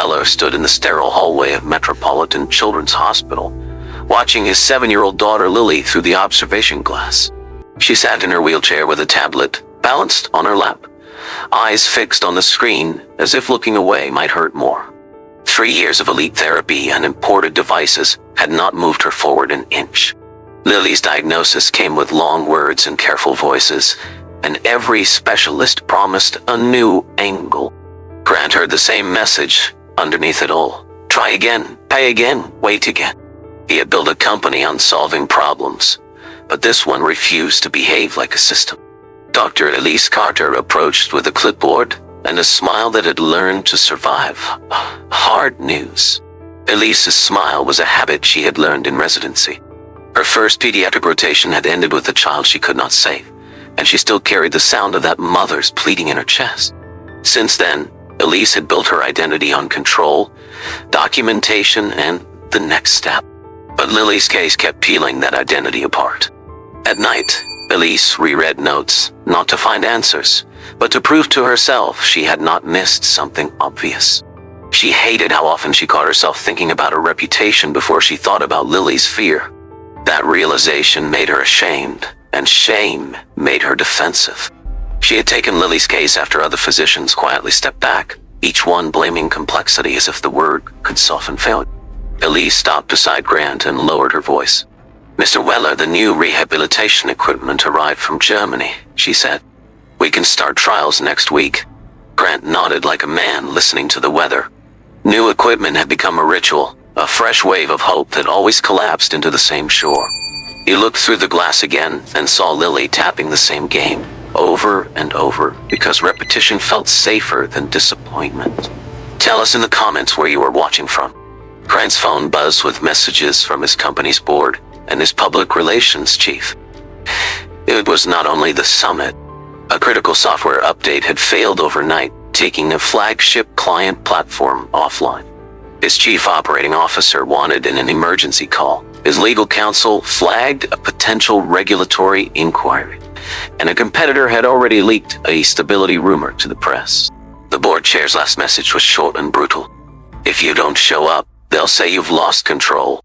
Weller stood in the sterile hallway of Metropolitan Children's Hospital, watching his 7-year-old daughter Lily through the observation glass. She sat in her wheelchair with a tablet balanced on her lap, eyes fixed on the screen as if looking away might hurt more. 3 years of elite therapy and imported devices had not moved her forward an inch. Lily's diagnosis came with long words and careful voices, and every specialist promised a new angle. Grant heard the same message underneath it all. Try again, pay again, wait again. He had built a company on solving problems, but this one refused to behave like a system. Dr. Elise Carter approached with a clipboard and a smile that had learned to survive hard news. Elise's smile was a habit she had learned in residency. Her first pediatric rotation had ended with a child she could not save, and she still carried the sound of that mother's pleading in her chest. Since then, Elise had built her identity on control, documentation, and the next step. But Lily's case kept peeling that identity apart. At night, Elise reread notes, not to find answers, but to prove to herself she had not missed something obvious. She hated how often she caught herself thinking about her reputation before she thought about Lily's fear. That realization made her ashamed, and shame made her defensive. She had taken Lily's case after other physicians quietly stepped back, each one blaming complexity as if the word could soften failure. Elise stopped beside Grant and lowered her voice. "Mr. Weller, the new rehabilitation equipment arrived from Germany," she said. "We can start trials next week." Grant nodded like a man listening to the weather. New equipment had become a ritual, a fresh wave of hope that always collapsed into the same shore. He looked through the glass again and saw Lily tapping the same game, over and over, because repetition felt safer than disappointment. Tell us in the comments where you are watching from. Grant's phone buzzed with messages from his company's board and his public relations chief. It was not only the summit. A critical software update had failed overnight, taking a flagship client platform offline. His chief operating officer wanted an emergency call. His legal counsel flagged a potential regulatory inquiry, and a competitor had already leaked a stability rumor to the press. The board chair's last message was short and brutal. "If you don't show up, they'll say you've lost control."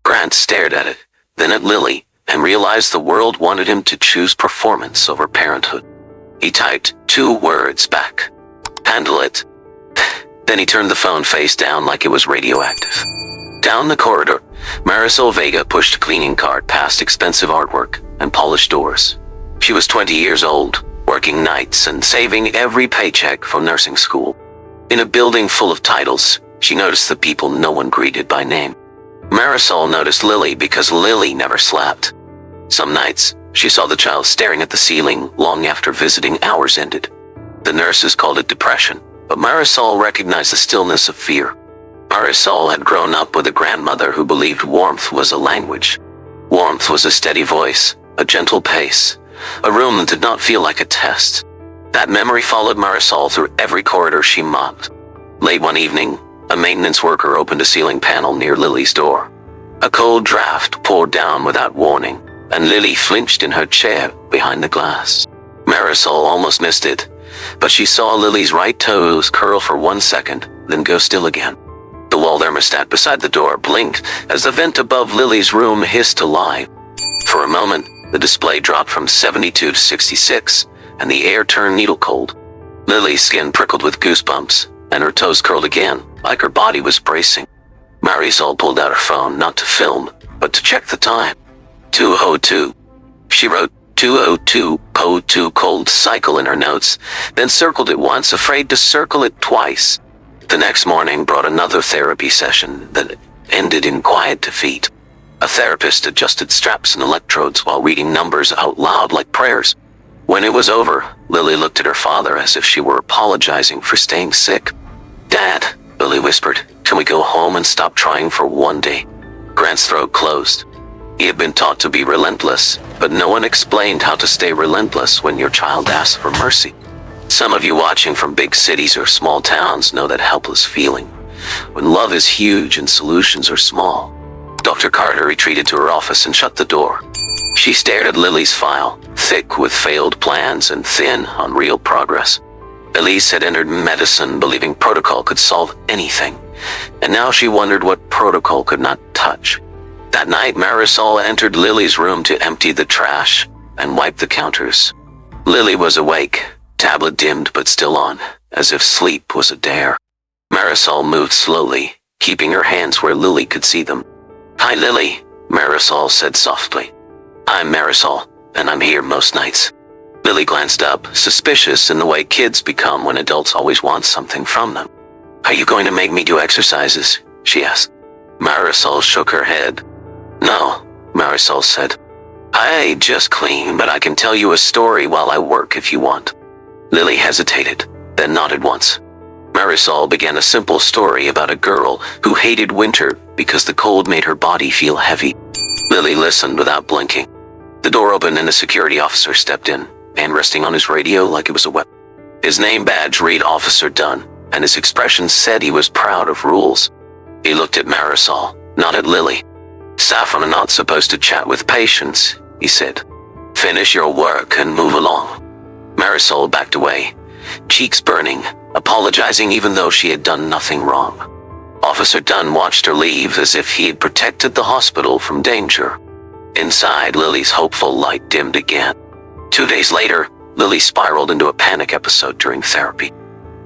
Grant stared at it, then at Lily, and realized the world wanted him to choose performance over parenthood. He typed 2 words back. "Handle it." Then he turned the phone face down like it was radioactive. Down the corridor, Marisol Vega pushed a cleaning cart past expensive artwork and polished doors. She was 20 years old, working nights and saving every paycheck for nursing school. In a building full of titles, she noticed the people no one greeted by name. Marisol noticed Lily because Lily never slept. Some nights, she saw the child staring at the ceiling long after visiting hours ended. The nurses called it depression, but Marisol recognized the stillness of fear. Marisol had grown up with a grandmother who believed warmth was a language. Warmth was a steady voice, a gentle pace, a room that did not feel like a test. That memory followed Marisol through every corridor she mopped. Late one evening, a maintenance worker opened a ceiling panel near Lily's door. A cold draft poured down without warning, and Lily flinched in her chair behind the glass. Marisol almost missed it, but she saw Lily's right toes curl for 1 second, then go still again. The wall thermostat beside the door blinked as the vent above Lily's room hissed alive. For a moment, the display dropped from 72 to 66, and the air turned needle cold. Lily's skin prickled with goosebumps, and her toes curled again, like her body was bracing. Marisol pulled out her phone, not to film, but to check the time. 2:02. She wrote 2:02:02 cold cycle in her notes, then circled it once, afraid to circle it twice. The next morning brought another therapy session that ended in quiet defeat. A therapist adjusted straps and electrodes while reading numbers out loud like prayers. When it was over, Lily looked at her father as if she were apologizing for staying sick. "Dad," Lily whispered, "can we go home and stop trying for one day?" Grant's throat closed. He had been taught to be relentless, but no one explained how to stay relentless when your child asks for mercy. Some of you watching from big cities or small towns know that helpless feeling, when love is huge and solutions are small. Dr. Carter retreated to her office and shut the door. She stared at Lily's file, thick with failed plans and thin on real progress. Elise had entered medicine believing protocol could solve anything, and now she wondered what protocol could not touch. That night, Marisol entered Lily's room to empty the trash and wipe the counters. Lily was awake, tablet dimmed but still on, as if sleep was a dare. Marisol moved slowly, keeping her hands where Lily could see them. "Hi, Lily," Marisol said softly. "I'm Marisol, and I'm here most nights." Lily glanced up, suspicious in the way kids become when adults always want something from them. "Are you going to make me do exercises?" she asked. Marisol shook her head. "No," Marisol said. "I just clean, but I can tell you a story while I work if you want." Lily hesitated, then nodded once. Marisol began a simple story about a girl who hated winter because the cold made her body feel heavy. Lily listened without blinking. The door opened and a security officer stepped in, hand resting on his radio like it was a weapon. His name badge read Officer Dunn, and his expression said he was proud of rules. He looked at Marisol, not at Lily. "Staff are not supposed to chat with patients," he said. "Finish your work and move along." Marisol backed away, cheeks burning, apologizing even though she had done nothing wrong. Officer Dunn watched her leave as if he had protected the hospital from danger. Inside, Lily's hopeful light dimmed again. 2 days later, Lily spiraled into a panic episode during therapy.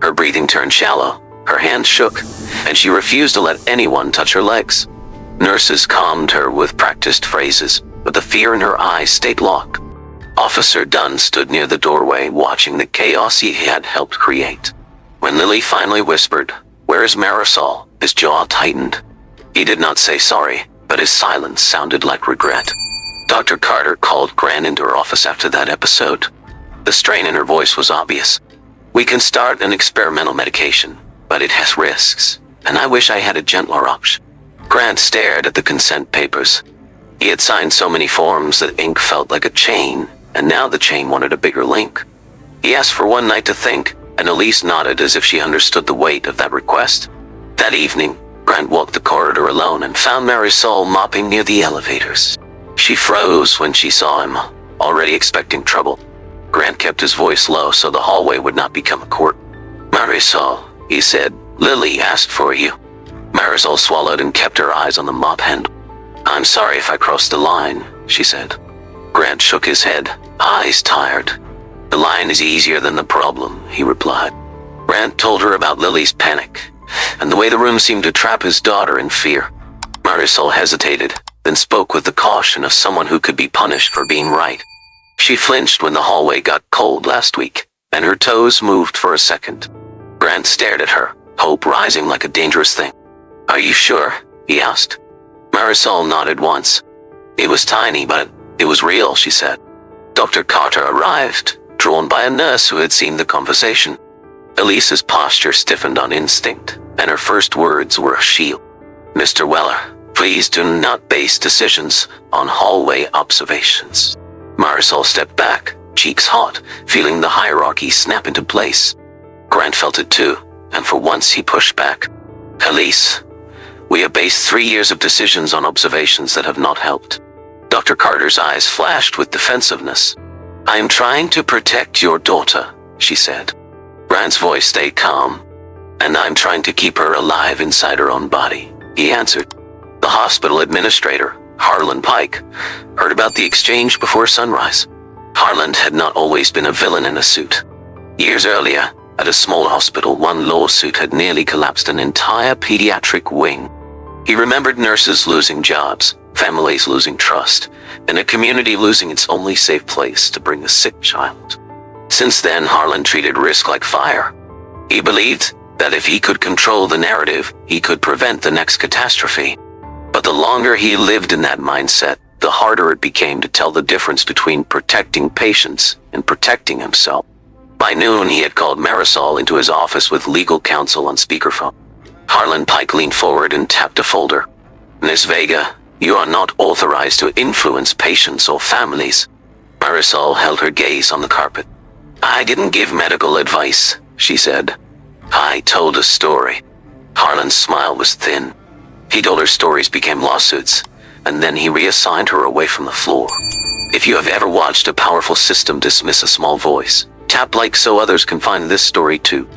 Her breathing turned shallow, her hands shook, and she refused to let anyone touch her legs. Nurses calmed her with practiced phrases, but the fear in her eyes stayed locked. Officer Dunn stood near the doorway, watching the chaos he had helped create. When Lily finally whispered, "Where is Marisol?" his jaw tightened. He did not say sorry, but his silence sounded like regret. Dr. Carter called Gran into her office after that episode. The strain in her voice was obvious. "We can start an experimental medication, but it has risks, and I wish I had a gentler option." Grant stared at the consent papers. He had signed so many forms that ink felt like a chain, and now the chain wanted a bigger link. He asked for one night to think, and Elise nodded as if she understood the weight of that request. That evening, Grant walked the corridor alone and found Marisol mopping near the elevators. She froze when she saw him, already expecting trouble. Grant kept his voice low so the hallway would not become a court. "Marisol," he said, "Lily asked for you." Marisol swallowed and kept her eyes on the mop handle. "I'm sorry if I crossed the line," she said. Grant shook his head, eyes tired. "The line is easier than the problem," he replied. Grant told her about Lily's panic, and the way the room seemed to trap his daughter in fear. Marisol hesitated, then spoke with the caution of someone who could be punished for being right. She flinched when the hallway got cold last week, and her toes moved for a second. Grant stared at her, hope rising like a dangerous thing. "Are you sure?" he asked. Marisol nodded once. "It was tiny, but it was real," she said. Dr. Carter arrived, drawn by a nurse who had seen the conversation. Elise's posture stiffened on instinct, and her first words were a shield. "Mr. Weller, please do not base decisions on hallway observations." Marisol stepped back, cheeks hot, feeling the hierarchy snap into place. Grant felt it too, and for once he pushed back. "Elise, we have based 3 years of decisions on observations that have not helped." Dr. Carter's eyes flashed with defensiveness. "I am trying to protect your daughter," she said. Grant's voice stayed calm. "And I'm trying to keep her alive inside her own body," he answered. The hospital administrator, Harlan Pike, heard about the exchange before sunrise. Harlan had not always been a villain in a suit. Years earlier, at a small hospital, one lawsuit had nearly collapsed an entire pediatric wing. He remembered nurses losing jobs, families losing trust, and a community losing its only safe place to bring a sick child. Since then, Harlan treated risk like fire. He believed that if he could control the narrative, he could prevent the next catastrophe. But the longer he lived in that mindset, the harder it became to tell the difference between protecting patients and protecting himself. By noon, he had called Marisol into his office with legal counsel on speakerphone. Harlan Pike leaned forward and tapped a folder. "Miss Vega, you are not authorized to influence patients or families." Marisol held her gaze on the carpet. "I didn't give medical advice," she said. "I told a story." Harlan's smile was thin. He told her stories became lawsuits, and then he reassigned her away from the floor. If you have ever watched a powerful system dismiss a small voice, Tap like so others can find this story too.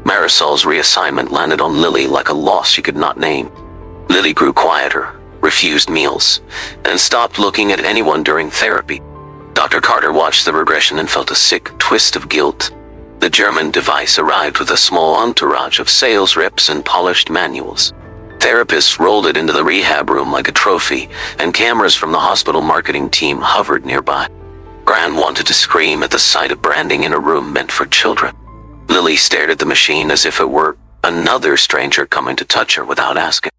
Marisol's reassignment landed on Lily like a loss she could not name. Lily grew quieter, refused meals, and stopped looking at anyone during therapy. Dr. Carter watched the regression and felt a sick twist of guilt. The German device arrived with a small entourage of sales reps and polished manuals. Therapists rolled it into the rehab room like a trophy, and cameras from the hospital marketing team hovered nearby. Gran wanted to scream at the sight of branding in a room meant for children. Lily stared at the machine as if it were another stranger coming to touch her without asking.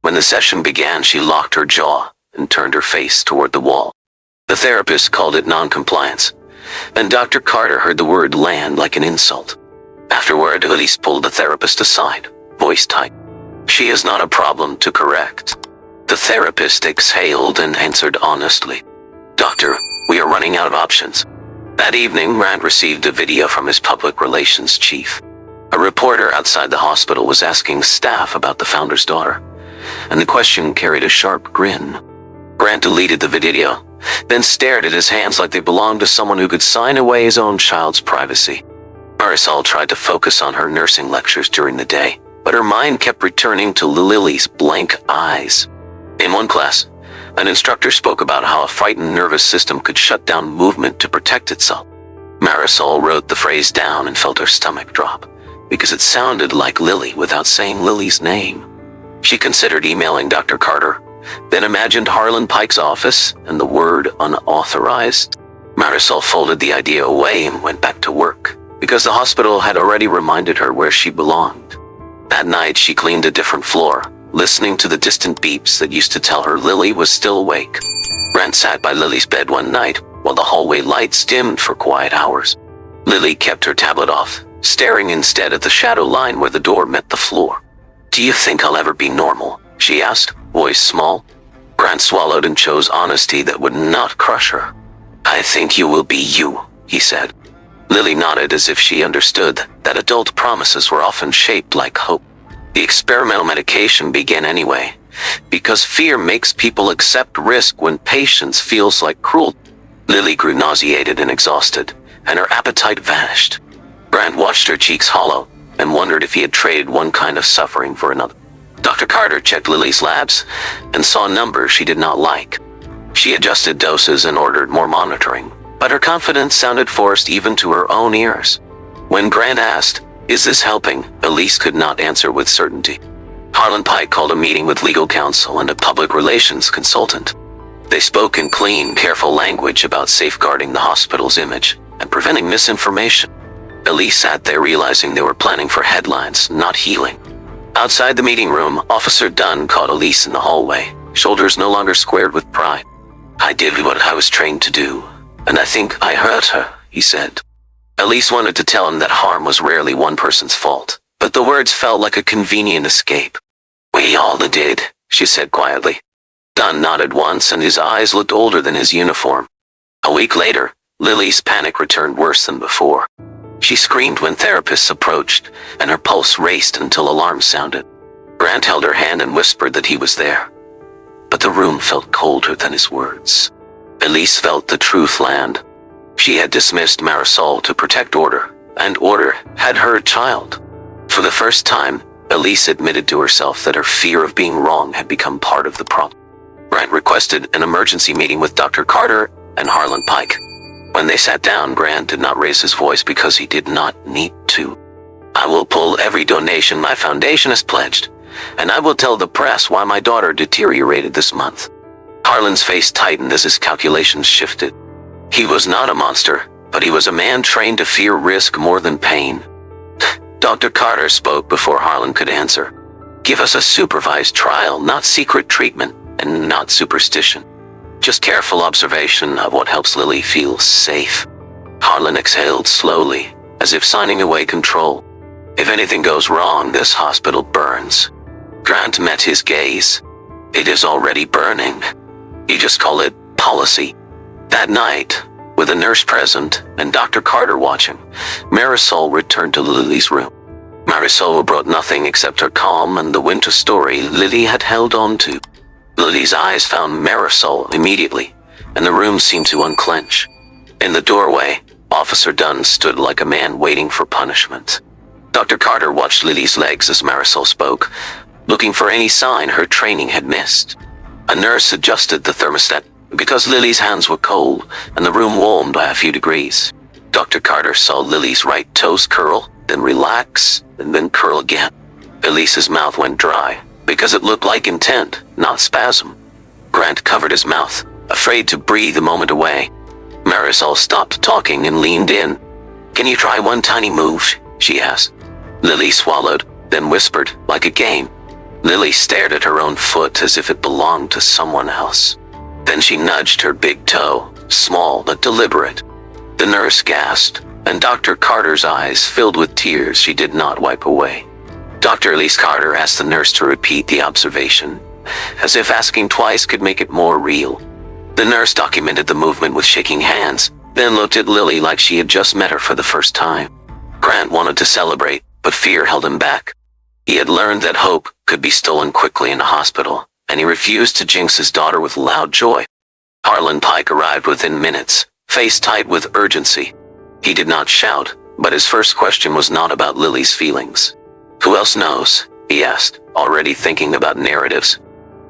When the session began, she locked her jaw and turned her face toward the wall. The therapist called it non-compliance, and Dr. Carter heard the word land like an insult. Afterward, Elise pulled the therapist aside, voice tight. She is not a problem to correct. The therapist exhaled and answered honestly. Doctor, we are running out of options. That evening, Rand received a video from his public relations chief. A reporter outside the hospital was asking staff about the founder's daughter, and the question carried a sharp grin. Grant deleted the video, then stared at his hands like they belonged to someone who could sign away his own child's privacy. Marisol tried to focus on her nursing lectures during the day, but her mind kept returning to Lily's blank eyes. In one class, an instructor spoke about how a frightened nervous system could shut down movement to protect itself. Marisol wrote the phrase down and felt her stomach drop, because it sounded like Lily without saying Lily's name. She considered emailing Dr. Carter, then imagined Harlan Pike's office and the word unauthorized. Marisol folded the idea away and went back to work, because the hospital had already reminded her where she belonged. That night, she cleaned a different floor, listening to the distant beeps that used to tell her Lily was still awake. Brent sat by Lily's bed one night while the hallway lights dimmed for quiet hours. Lily kept her tablet off, staring instead at the shadow line where the door met the floor. "Do you think I'll ever be normal?" she asked, voice small. Grant swallowed and chose honesty that would not crush her. "I think you will be you," he said. Lily nodded as if she understood that adult promises were often shaped like hope. The experimental medication began anyway, because fear makes people accept risk when patience feels like cruelty. Lily grew nauseated and exhausted, and her appetite vanished. Grant watched her cheeks hollow and wondered if he had traded one kind of suffering for another. Dr. Carter checked Lily's labs and saw numbers she did not like. She adjusted doses and ordered more monitoring, but her confidence sounded forced even to her own ears. When Grant asked, "Is this helping?" Elise could not answer with certainty. Harlan Pike called a meeting with legal counsel and a public relations consultant. They spoke in clean, careful language about safeguarding the hospital's image and preventing misinformation. Elise sat there realizing they were planning for headlines, not healing. Outside the meeting room, Officer Dunn caught Elise in the hallway, shoulders no longer squared with pride. "I did what I was trained to do, and I think I hurt her," he said. Elise wanted to tell him that harm was rarely one person's fault, but the words felt like a convenient escape. "We all did," she said quietly. Dunn nodded once, and his eyes looked older than his uniform. A week later, Lily's panic returned worse than before. She screamed when therapists approached, and her pulse raced until alarms sounded. Grant held her hand and whispered that he was there, but the room felt colder than his words. Elise felt the truth land. She had dismissed Marisol to protect order, and order had her child. For the first time, Elise admitted to herself that her fear of being wrong had become part of the problem. Grant requested an emergency meeting with Dr. Carter and Harlan Pike. When they sat down, Grant did not raise his voice because he did not need to. "I will pull every donation my foundation has pledged, and I will tell the press why my daughter deteriorated this month." Harlan's face tightened as his calculations shifted. He was not a monster, but he was a man trained to fear risk more than pain. Dr. Carter spoke before Harlan could answer. "Give us a supervised trial, not secret treatment, and not superstition. Just careful observation of what helps Lily feel safe." Harlan exhaled slowly, as if signing away control. "If anything goes wrong, this hospital burns." Grant met his gaze. "It is already burning. You just call it policy." That night, with a nurse present and Dr. Carter watching, Marisol returned to Lily's room. Marisol brought nothing except her calm and the winter story Lily had held on to. Lily's eyes found Marisol immediately, and the room seemed to unclench. In the doorway, Officer Dunn stood like a man waiting for punishment. Dr. Carter watched Lily's legs as Marisol spoke, looking for any sign her training had missed. A nurse adjusted the thermostat because Lily's hands were cold and the room warmed by a few degrees. Dr. Carter saw Lily's right toes curl, then relax, and then curl again. Elise's mouth went dry because it looked like intent, not spasm. Grant covered his mouth, afraid to breathe a moment away. Marisol stopped talking and leaned in. "Can you try one tiny move?" she asked. Lily swallowed, then whispered, like a game. Lily stared at her own foot as if it belonged to someone else. Then she nudged her big toe, small but deliberate. The nurse gasped, and Dr. Carter's eyes filled with tears she did not wipe away. Dr. Elise Carter asked the nurse to repeat the observation, as if asking twice could make it more real. The nurse documented the movement with shaking hands, then looked at Lily like she had just met her for the first time. Grant wanted to celebrate, but fear held him back. He had learned that hope could be stolen quickly in a hospital, and he refused to jinx his daughter with loud joy. Harlan Pike arrived within minutes, face tight with urgency. He did not shout, but his first question was not about Lily's feelings. "Who else knows?" he asked, already thinking about narratives.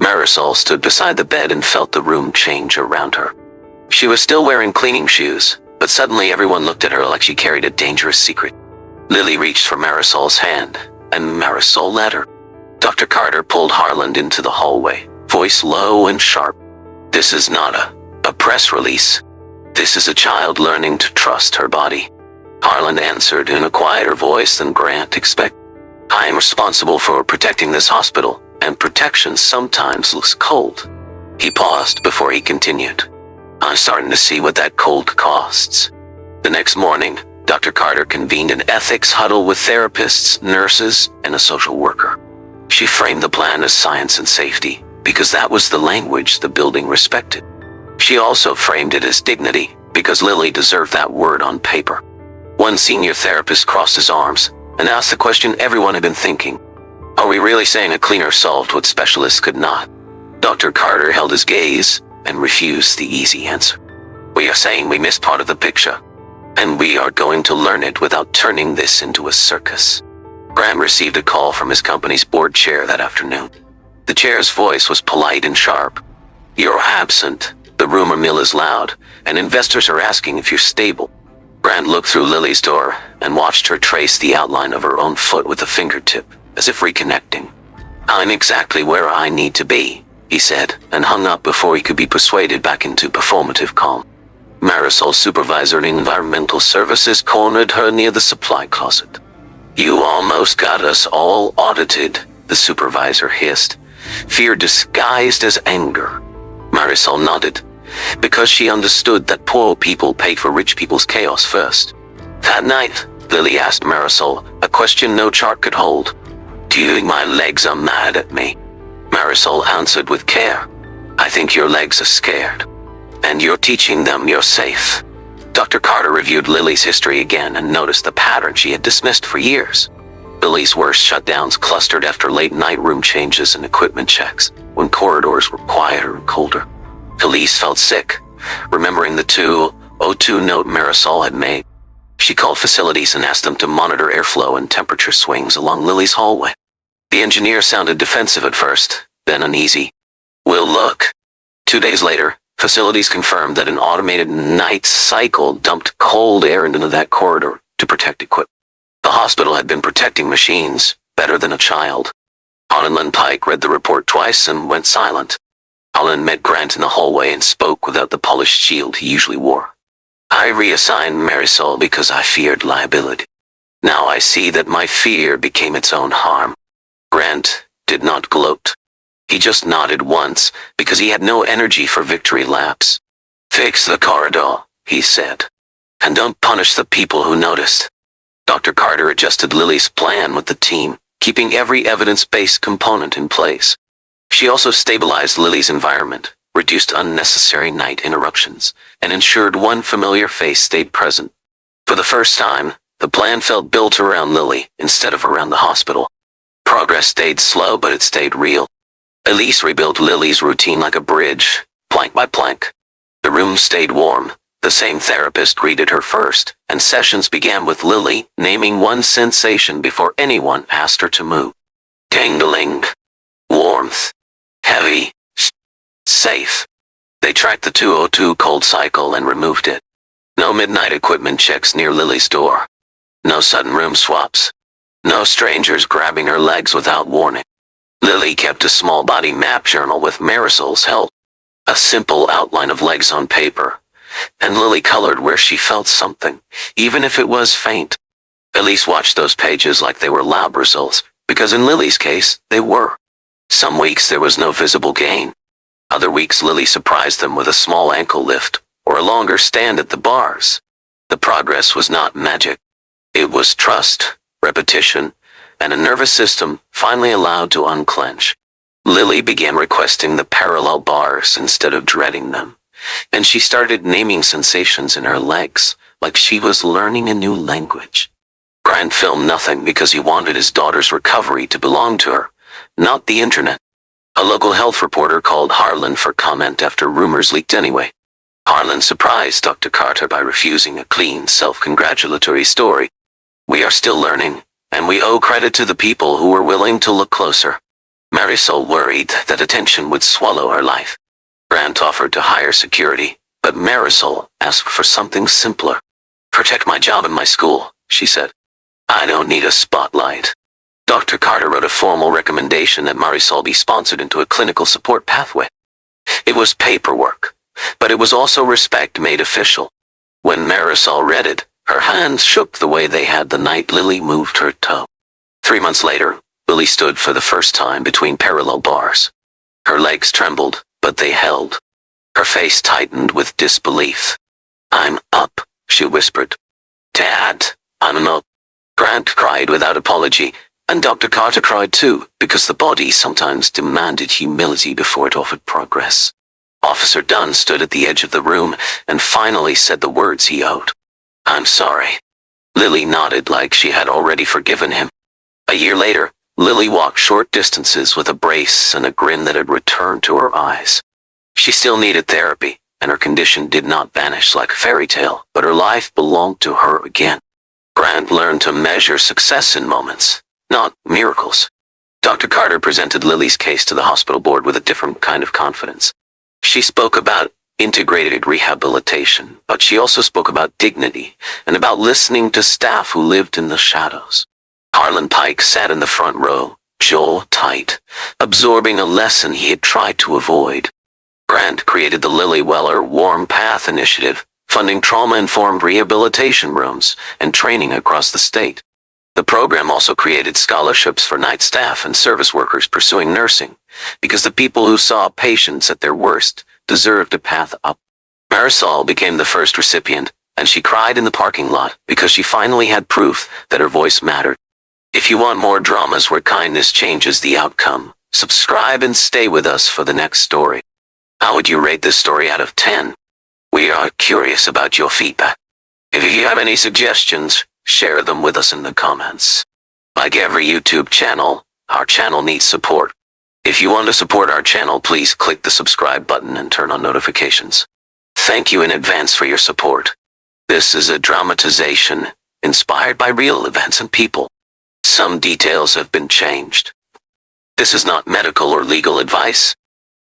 Marisol stood beside the bed and felt the room change around her. She was still wearing cleaning shoes, but suddenly everyone looked at her like she carried a dangerous secret. Lily reached for Marisol's hand, and Marisol let her. Dr. Carter pulled Harlan into the hallway, voice low and sharp. "This is not a press release. This is a child learning to trust her body." Harlan answered in a quieter voice than Grant expected. "I am responsible for protecting this hospital, and protection sometimes looks cold." He paused before he continued. "I'm starting to see what that cold costs." The next morning, Dr. Carter convened an ethics huddle with therapists, nurses, and a social worker. She framed the plan as science and safety, because that was the language the building respected. She also framed it as dignity, because Lily deserved that word on paper. One senior therapist crossed his arms and asked the question everyone had been thinking. Are we really saying a cleaner solved what specialists could not? Dr. Carter held his gaze and refused the easy answer. We are saying we missed part of the picture, and we are going to learn it without turning this into a circus. Graham received a call from his company's board chair that afternoon. The chair's voice was polite and sharp. "You're absent. The rumor mill is loud, and investors are asking if you're stable." Grant looked through Lily's door and watched her trace the outline of her own foot with a fingertip, as if reconnecting. "I'm exactly where I need to be," he said, and hung up before he could be persuaded back into performative calm. Marisol's supervisor in environmental services cornered her near the supply closet. "You almost got us all audited," the supervisor hissed, fear disguised as anger. Marisol nodded, because she understood that poor people pay for rich people's chaos first. That night, Lily asked Marisol a question no chart could hold. "Do you think my legs are mad at me?" Marisol answered with care. "I think your legs are scared, and you're teaching them you're safe." Dr. Carter reviewed Lily's history again and noticed the pattern she had dismissed for years. Lily's worst shutdowns clustered after late-night room changes and equipment checks, when corridors were quieter and colder. Elise felt sick, remembering the 202 note Marisol had made. She called facilities and asked them to monitor airflow and temperature swings along Lily's hallway. The engineer sounded defensive at first, then uneasy. "We'll look." 2 days later, facilities confirmed that an automated night cycle dumped cold air into that corridor to protect equipment. The hospital had been protecting machines better than a child. Harlan Pike read the report twice and went silent. Harlan met Grant in the hallway and spoke without the polished shield he usually wore. "I reassigned Marisol because I feared liability. Now I see that my fear became its own harm." Grant did not gloat. He just nodded once because he had no energy for victory laps. "Fix the corridor," he said, "and don't punish the people who noticed." Dr. Carter adjusted Lily's plan with the team, keeping every evidence-based component in place. She also stabilized Lily's environment, reduced unnecessary night interruptions, and ensured one familiar face stayed present. For the first time, the plan felt built around Lily instead of around the hospital. Progress stayed slow, but it stayed real. Elise rebuilt Lily's routine like a bridge, plank by plank. The room stayed warm, The same therapist greeted her first, and sessions began with Lily naming one sensation before anyone asked her to move. Tingling. Warmth. Heavy. Safe. They tracked the 202 cold cycle and removed it. No midnight equipment checks near Lily's door. No sudden room swaps. No strangers grabbing her legs without warning. Lily kept a small body map journal with Marisol's help. A simple outline of legs on paper. And Lily colored where she felt something, even if it was faint. Elise watched those pages like they were lab results, because in Lily's case, they were. Some weeks there was no visible gain. Other weeks Lily surprised them with a small ankle lift, or a longer stand at the bars. The progress was not magic. It was trust, repetition, and a nervous system finally allowed to unclench. Lily began requesting the parallel bars instead of dreading them, and she started naming sensations in her legs, like she was learning a new language. Grant filmed nothing because he wanted his daughter's recovery to belong to her, not the internet. A local health reporter called Harlan for comment after rumors leaked anyway. Harlan surprised Dr. Carter by refusing a clean, self-congratulatory story. We are still learning, and we owe credit to the people who were willing to look closer. Marisol worried that attention would swallow her life. Grant offered to hire security, but Marisol asked for something simpler. Protect my job and my school, she said. I don't need a spotlight. Dr. Carter wrote a formal recommendation that Marisol be sponsored into a clinical support pathway. It was paperwork, but it was also respect made official. When Marisol read it, her hands shook the way they had the night Lily moved her toe. 3 months later, Lily stood for the first time between parallel bars. Her legs trembled, but they held. Her face tightened with disbelief. I'm up, she whispered. Dad, I'm not. Grant cried without apology, and Dr. Carter cried too, because the body sometimes demanded humility before it offered progress. Officer Dunn stood at the edge of the room and finally said the words he owed. I'm sorry. Lily nodded like she had already forgiven him. A year later, Lily walked short distances with a brace and a grin that had returned to her eyes. She still needed therapy, and her condition did not vanish like a fairy tale, but her life belonged to her again. Grant learned to measure success in moments, not miracles. Dr. Carter presented Lily's case to the hospital board with a different kind of confidence. She spoke about integrated rehabilitation, but she also spoke about dignity and about listening to staff who lived in the shadows. Harlan Pike sat in the front row, jaw tight, absorbing a lesson he had tried to avoid. Grant created the Lily Weller Warm Path Initiative, funding trauma-informed rehabilitation rooms and training across the state. The program also created scholarships for night staff and service workers pursuing nursing, because the people who saw patients at their worst deserved a path up. Marisol became the first recipient, and she cried in the parking lot because she finally had proof that her voice mattered. If you want more dramas where kindness changes the outcome, subscribe and stay with us for the next story. How would you rate this story out of 10? We are curious about your feedback. If you have any suggestions, share them with us in the comments. Like every YouTube channel, our channel needs support. If you want to support our channel, please click the subscribe button and turn on notifications. Thank you in advance for your support. This is a dramatization inspired by real events and people. Some details have been changed. This is not medical or legal advice.